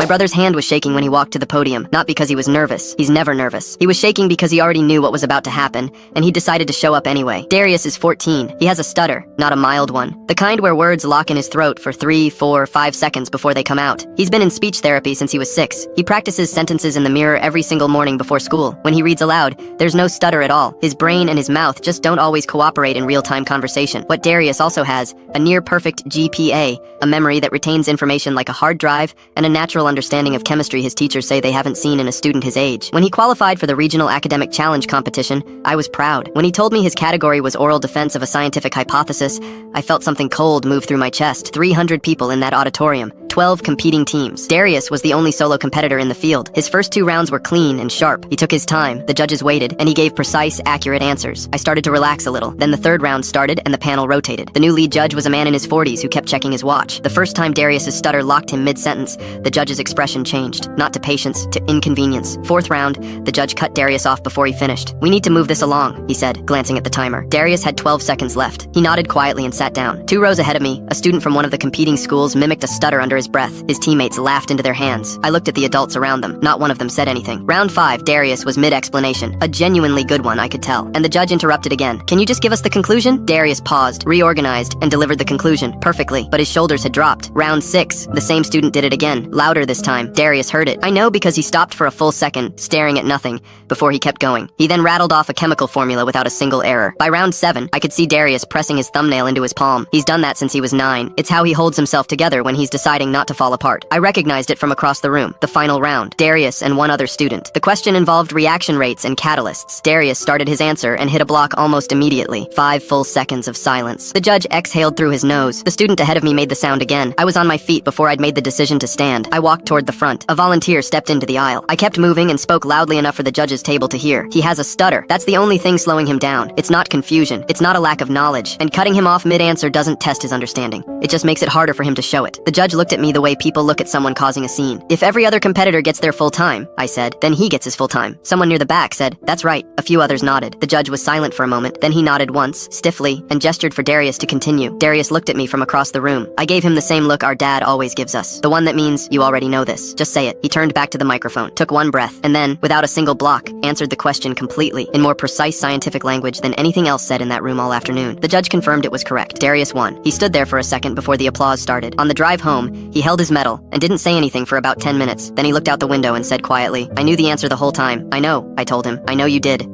My brother's hand was shaking when he walked to the podium, not because he was nervous. He's never nervous. He was shaking because he already knew what was about to happen, and he decided to show up anyway. Darius is 14. He has a stutter, not a mild one. The kind where words lock in his throat for 3, 4, 5 seconds before they come out. He's been in speech therapy since he was 6. He practices sentences in the mirror every single morning before school. When he reads aloud, there's no stutter at all. His brain and his mouth just don't always cooperate in real-time conversation. What Darius also has, a near-perfect GPA, a memory that retains information like a hard drive, and a natural understanding of chemistry his teachers say they haven't seen in a student his age. When he qualified for the Regional Academic Challenge competition, I was proud. When he told me his category was oral defense of a scientific hypothesis, I felt something cold move through my chest. 300 people in that auditorium. 12 competing teams. Darius was the only solo competitor in the field. His first 2 rounds were clean and sharp. He took his time, the judges waited, and he gave precise, accurate answers. I started to relax a little. Then the 3rd round started and the panel rotated. The new lead judge was a man in his 40s who kept checking his watch. The first time Darius's stutter locked him mid-sentence, the judge's expression changed. Not to patience, to inconvenience. 4th round, the judge cut Darius off before he finished. "We need to move this along," he said, glancing at the timer. Darius had 12 seconds left. He nodded quietly and sat down. 2 rows ahead of me, a student from one of the competing schools mimicked a stutter under his breath. His teammates laughed into their hands. I looked at the adults around them. Not one of them said anything. Round 5, Darius was mid-explanation. A genuinely good one, I could tell. And the judge interrupted again. "Can you just give us the conclusion?" Darius paused, reorganized, and delivered the conclusion. Perfectly, but his shoulders had dropped. Round 6, the same student did it again. Louder this time. Darius heard it. I know because he stopped for a full second, staring at nothing, before he kept going. He then rattled off a chemical formula without a single error. By round 7, I could see Darius pressing his thumbnail into his palm. He's done that since he was 9. It's how he holds himself together when he's deciding not to fall apart. I recognized it from across the room. The final round. Darius and one other student. The question involved reaction rates and catalysts. Darius started his answer and hit a block almost immediately. 5 full seconds of silence. The judge exhaled through his nose. The student ahead of me made the sound again. I was on my feet before I'd made the decision to stand. I walked toward the front. A volunteer stepped into the aisle. I kept moving and spoke loudly enough for the judge's table to hear. He has a stutter. That's the only thing slowing him down. It's not confusion. It's not a lack of knowledge. And cutting him off mid-answer doesn't test his understanding. It just makes it harder for him to show it. The judge looked at me the way people look at someone causing a scene. "If every other competitor gets their full time," I said, "then he gets his full time." Someone near the back said, "That's right." A few others nodded. The judge was silent for a moment. Then he nodded once, stiffly, and gestured for Darius to continue. Darius looked at me from across the room. I gave him the same look our dad always gives us. The one that means, "You already know this. Just say it." He turned back to the microphone, took one breath, and then, without a single block, answered the question completely, in more precise scientific language than anything else said in that room all afternoon. The judge confirmed it was correct. Darius won. He stood there for a second before the applause started. On the drive home, he held his medal and didn't say anything for about 10 minutes. Then he looked out the window and said quietly, "I knew the answer the whole time." "I know," I told him. "I know you did."